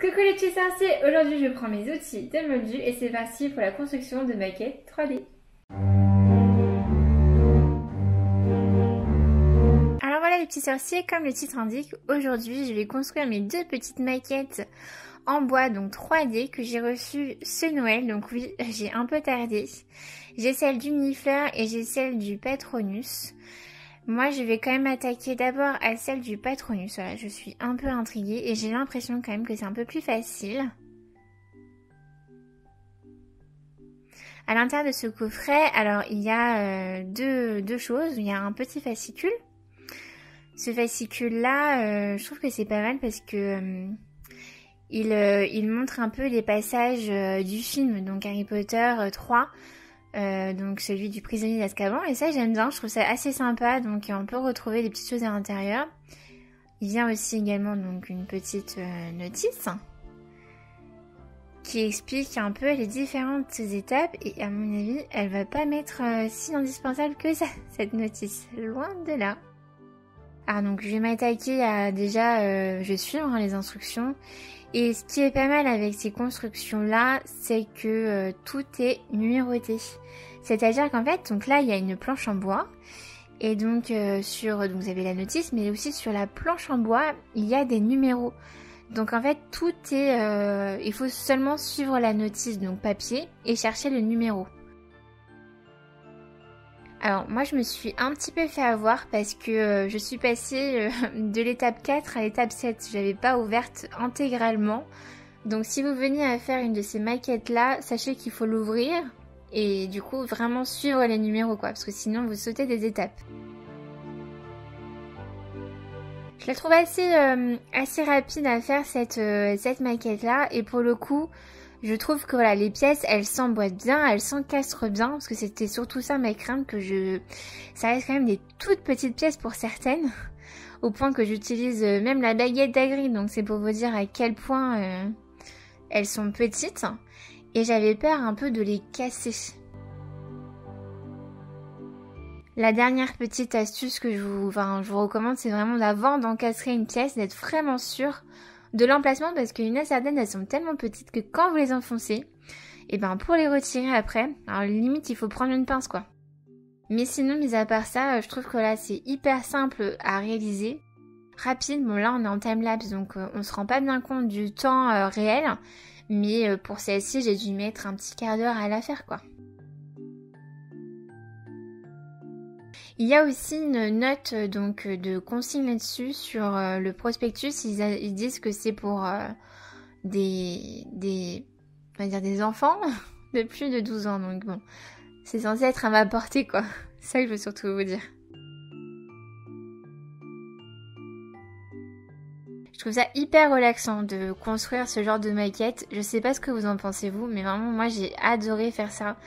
Coucou les petits sorciers, aujourd'hui je prends mes outils de Moldu et c'est parti pour la construction de maquettes 3D. Alors voilà les petits sorciers, comme le titre indique, aujourd'hui je vais construire mes deux petites maquettes en bois, donc 3D, que j'ai reçues ce Noël, donc oui, j'ai un peu tardé. J'ai celle du Nifleur et j'ai celle du Patronus. Moi, je vais quand même attaquer d'abord à celle du Patronus. Voilà, je suis un peu intriguée et j'ai l'impression quand même que c'est un peu plus facile. À l'intérieur de ce coffret, alors il y a deux choses. Il y a un petit fascicule. Ce fascicule-là, je trouve que c'est pas mal parce que il montre un peu les passages du film, donc Harry Potter 3. Donc celui du prisonnier d'Azkaban, et ça j'aime bien, je trouve ça assez sympa, donc on peut retrouver des petites choses à l'intérieur. Il vient aussi également donc une petite notice qui explique un peu les différentes étapes, et à mon avis elle va pas m'être si indispensable que ça, cette notice, loin de là. Alors donc je vais m'attaquer à déjà, je vais suivre les instructions. Et ce qui est pas mal avec ces constructions-là, c'est que tout est numéroté. C'est-à-dire qu'en fait, donc là, il y a une planche en bois. Et donc, donc vous avez la notice, mais aussi sur la planche en bois, il y a des numéros. Donc en fait, tout est... il faut seulement suivre la notice, donc papier, et chercher le numéro. Alors moi je me suis un petit peu fait avoir parce que je suis passée de l'étape 4 à l'étape 7. Je l'avais pas ouverte intégralement. Donc si vous veniez à faire une de ces maquettes là, sachez qu'il faut l'ouvrir et du coup vraiment suivre les numéros quoi, parce que sinon vous sautez des étapes. Je la trouve assez rapide à faire cette maquette là, et pour le coup je trouve que voilà, les pièces elles s'emboîtent bien, elles s'encastrent bien, parce que c'était surtout ça ma crainte, ça reste quand même des toutes petites pièces pour certaines, au point que j'utilise même la baguette d'Hagrid, donc c'est pour vous dire à quel point elles sont petites, et j'avais peur un peu de les casser. La dernière petite astuce que je vous recommande, c'est vraiment d'avant d'encastrer une pièce, d'être vraiment sûr de l'emplacement, parce que les sardanes elles sont tellement petites que quand vous les enfoncez, et ben pour les retirer après, alors limite il faut prendre une pince quoi. Mais sinon, mis à part ça, je trouve que là c'est hyper simple à réaliser, rapide. Bon là on est en timelapse donc on se rend pas bien compte du temps réel, mais pour celle-ci j'ai dû mettre un petit quart d'heure à la faire quoi. Il y a aussi une note donc de consigne là-dessus sur le prospectus. Ils disent que c'est pour des enfants de plus de 12 ans. Donc bon, c'est censé être à ma portée quoi. C'est ça que je veux surtout vous dire. Je trouve ça hyper relaxant de construire ce genre de maquette. Je sais pas ce que vous en pensez vous, mais vraiment moi j'ai adoré faire ça.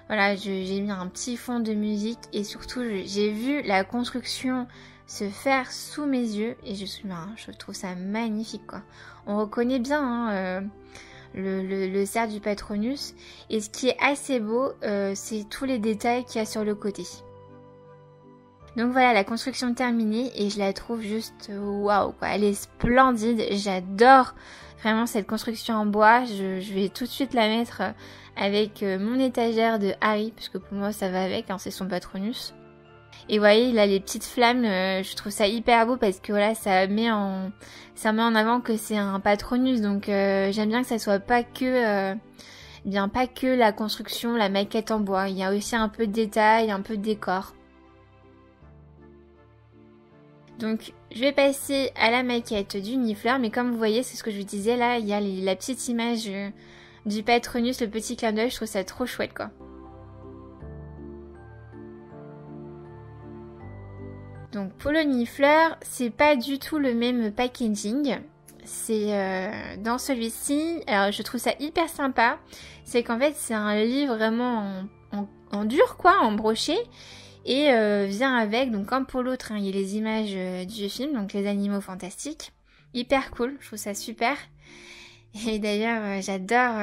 Voilà, j'ai mis un petit fond de musique et surtout j'ai vu la construction se faire sous mes yeux et je trouve ça magnifique quoi. On reconnaît bien le cerf du Patronus, et ce qui est assez beau c'est tous les détails qu'il y a sur le côté. Donc voilà, la construction terminée et je la trouve juste waouh quoi, elle est splendide, j'adore vraiment cette construction en bois. Je vais tout de suite la mettre avec mon étagère de Harry, puisque pour moi ça va avec, hein, c'est son Patronus. Et vous voyez là les petites flammes, je trouve ça hyper beau parce que voilà, ça met en avant que c'est un Patronus, donc j'aime bien que ça soit pas que la construction, la maquette en bois, il y a aussi un peu de détail, un peu de décor. Donc je vais passer à la maquette du Nifleur, mais comme vous voyez, c'est ce que je vous disais, là il y a la petite image du Patronus, le petit clin d'œil, je trouve ça trop chouette quoi. Donc pour le Nifleur, c'est pas du tout le même packaging. C'est dans celui-ci, alors je trouve ça hyper sympa, c'est qu'en fait c'est un livre vraiment en dur quoi, en broché. Et vient avec, donc comme pour l'autre, hein, il y a les images du film, donc les animaux fantastiques. Hyper cool, je trouve ça super. Et d'ailleurs, j'adore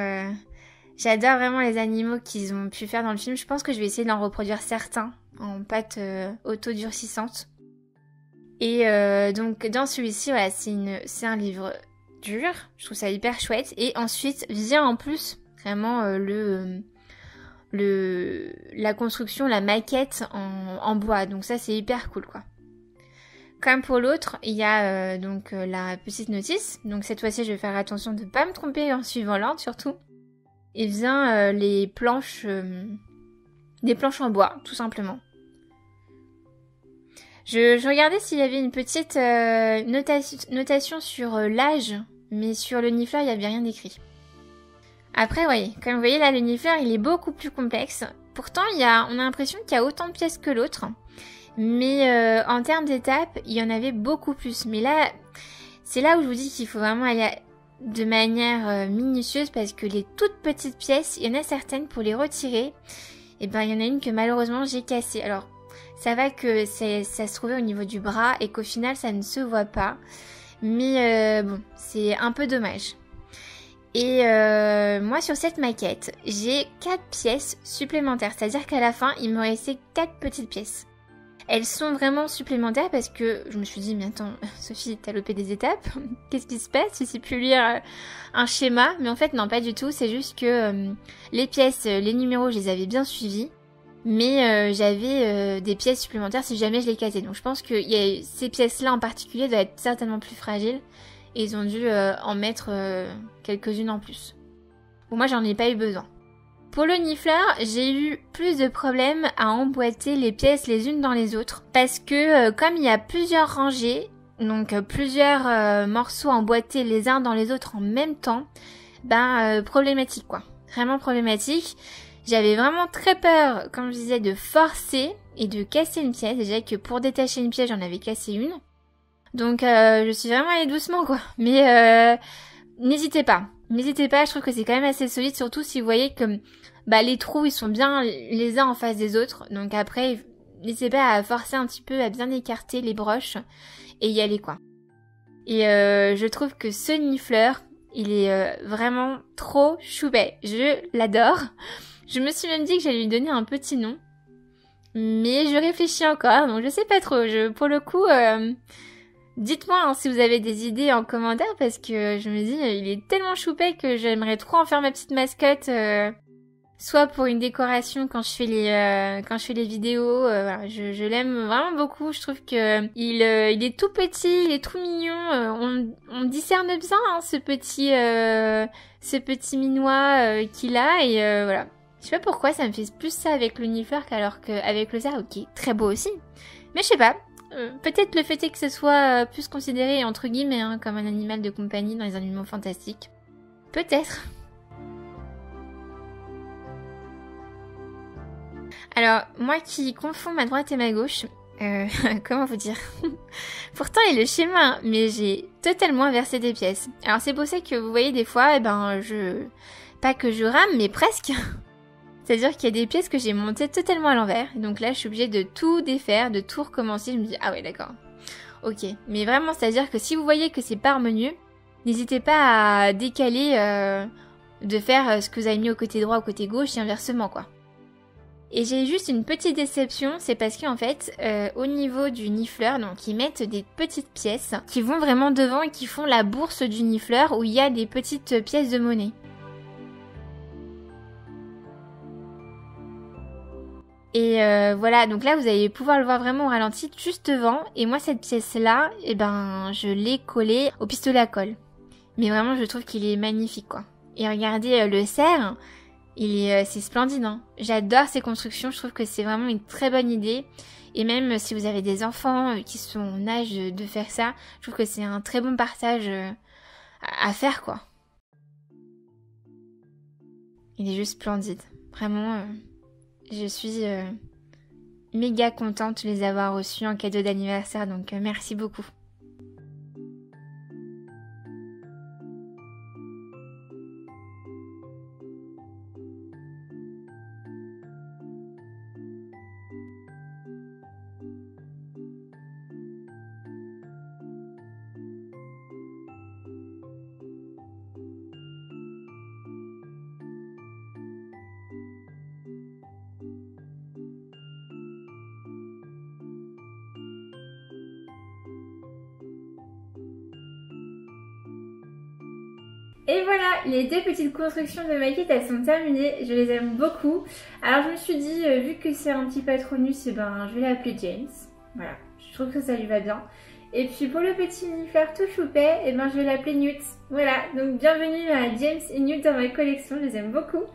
vraiment les animaux qu'ils ont pu faire dans le film. Je pense que je vais essayer d'en reproduire certains en pâte autodurcissante. Et donc dans celui-ci, voilà, c'est un livre dur. Je trouve ça hyper chouette. Et ensuite vient en plus vraiment la construction, la maquette en bois. Donc ça c'est hyper cool quoi. Comme pour l'autre, il y a donc la petite notice. Donc cette fois-ci je vais faire attention de ne pas me tromper en suivant l'ordre surtout. Et vient les planches, des planches en bois tout simplement. Je regardais s'il y avait une petite notation sur l'âge, mais sur le Niffler, il n'y avait rien d'écrit. Après, oui, comme vous voyez là, le Niffler, il est beaucoup plus complexe. Pourtant, on a l'impression qu'il y a autant de pièces que l'autre. Mais en termes d'étapes, il y en avait beaucoup plus. Mais là, c'est là où je vous dis qu'il faut vraiment aller de manière minutieuse parce que les toutes petites pièces, il y en a certaines pour les retirer. Et ben, il y en a une que malheureusement j'ai cassée. Alors, ça va que ça se trouvait au niveau du bras et qu'au final ça ne se voit pas. Mais bon, c'est un peu dommage. Et moi sur cette maquette, j'ai 4 pièces supplémentaires. C'est-à-dire qu'à la fin, il me restait 4 petites pièces. Elles sont vraiment supplémentaires parce que je me suis dit, mais attends, Sophie, t'as loupé des étapes. Qu'est-ce qui se passe? Tu sais plus lire un schéma. Mais en fait, non, pas du tout. C'est juste que les pièces, les numéros, je les avais bien suivis. Mais j'avais des pièces supplémentaires si jamais je les cassais. Donc je pense que ces pièces-là en particulier doivent être certainement plus fragiles. Et ils ont dû en mettre quelques-unes en plus. Bon, moi j'en ai pas eu besoin. Pour le Niffler, j'ai eu plus de problèmes à emboîter les pièces les unes dans les autres. Parce que comme il y a plusieurs rangées, donc plusieurs morceaux emboîtés les uns dans les autres en même temps, problématique quoi. Vraiment problématique. J'avais vraiment très peur, comme je disais, de forcer et de casser une pièce. Déjà que pour détacher une pièce, j'en avais cassé une. Donc je suis vraiment allée doucement quoi. Mais n'hésitez pas. N'hésitez pas, je trouve que c'est quand même assez solide, surtout si vous voyez que les trous ils sont bien les uns en face des autres. Donc après, n'hésitez pas à forcer un petit peu, à bien écarter les broches et y aller quoi. Et je trouve que ce Niffler, il est vraiment trop chouette. Je l'adore. Je me suis même dit que j'allais lui donner un petit nom. Mais je réfléchis encore, donc je sais pas trop. Pour le coup, dites-moi si vous avez des idées en commentaire parce que je me dis, il est tellement chouette que j'aimerais trop en faire ma petite mascotte. Soit pour une décoration quand je fais les vidéos. Voilà, je l'aime vraiment beaucoup. Je trouve que il est tout petit, il est tout mignon. On discerne bien ce petit minois qu'il a et voilà. Je sais pas pourquoi ça me fait plus ça avec le Niffler qu'alors qu'avec le cerf, qui est très beau aussi. Mais je sais pas. Peut-être le fait est que ce soit plus considéré entre guillemets comme un animal de compagnie dans les animaux fantastiques. Peut-être. Alors, moi qui confonds ma droite et ma gauche, comment vous dire? Pourtant, il est le schéma, mais j'ai totalement inversé des pièces. Alors, c'est pour ça que vous voyez des fois, pas que je rame, mais presque. C'est-à-dire qu'il y a des pièces que j'ai montées totalement à l'envers. Donc là, je suis obligée de tout défaire, de tout recommencer. Je me dis, ah ouais, d'accord. Ok. Mais vraiment, c'est-à-dire que si vous voyez que c'est pas harmonieux, n'hésitez pas à décaler, de faire ce que vous avez mis au côté droit, au côté gauche et inversement, quoi. Et j'ai juste une petite déception, c'est parce qu'en fait, au niveau du Niffler, donc ils mettent des petites pièces qui vont vraiment devant et qui font la bourse du Niffler où il y a des petites pièces de monnaie. Et voilà, donc là vous allez pouvoir le voir vraiment au ralenti juste devant. Et moi cette pièce-là, je l'ai collée au pistolet à colle. Mais vraiment je trouve qu'il est magnifique quoi. Et regardez le cerf, c'est splendide hein. J'adore ces constructions, je trouve que c'est vraiment une très bonne idée. Et même si vous avez des enfants qui sont en âge de faire ça, je trouve que c'est un très bon partage à faire quoi. Il est juste splendide. Vraiment... Je suis méga contente de les avoir reçus en cadeau d'anniversaire, donc merci beaucoup. Et voilà, les 2 petites constructions de maquettes, elles sont terminées. Je les aime beaucoup. Alors je me suis dit, vu que c'est un petit patronus, eh ben, je vais l'appeler James. Voilà, je trouve que ça lui va bien. Et puis pour le petit Minifleur tout choupet, eh ben, je vais l'appeler Newt. Voilà, donc bienvenue à James et Newt dans ma collection, je les aime beaucoup.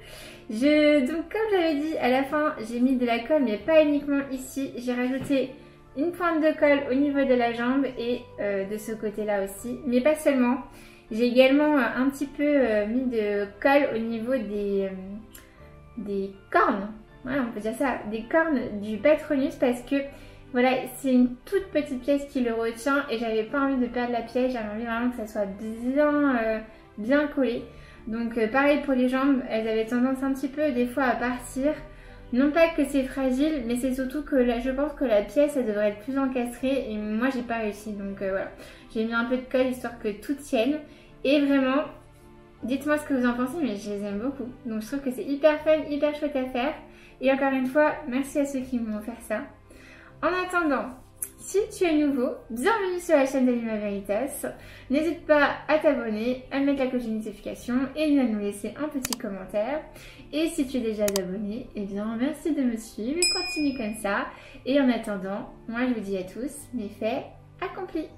Donc comme j'avais dit, à la fin, j'ai mis de la colle, mais pas uniquement ici. J'ai rajouté une pointe de colle au niveau de la jambe et de ce côté-là aussi, mais pas seulement. J'ai également un petit peu mis de colle au niveau des cornes, ouais, on peut dire ça, des cornes du patronus parce que voilà, c'est une toute petite pièce qui le retient et j'avais pas envie de perdre la pièce, j'avais envie vraiment que ça soit bien collé. Donc pareil pour les jambes, elles avaient tendance un petit peu des fois à partir. Non pas que c'est fragile, mais c'est surtout que là, je pense que la pièce elle devrait être plus encastrée et moi j'ai pas réussi. Donc voilà, j'ai mis un peu de colle histoire que tout tienne. Et vraiment, dites-moi ce que vous en pensez, mais je les aime beaucoup. Donc je trouve que c'est hyper fun, hyper chouette à faire. Et encore une fois, merci à ceux qui m'ont offert ça. En attendant, si tu es nouveau, bienvenue sur la chaîne d'Alima Veritas. N'hésite pas à t'abonner, à mettre la cloche de notification et à nous laisser un petit commentaire. Et si tu es déjà abonné, eh bien merci de me suivre et continue comme ça. Et en attendant, moi je vous dis à tous, mes faits accomplis.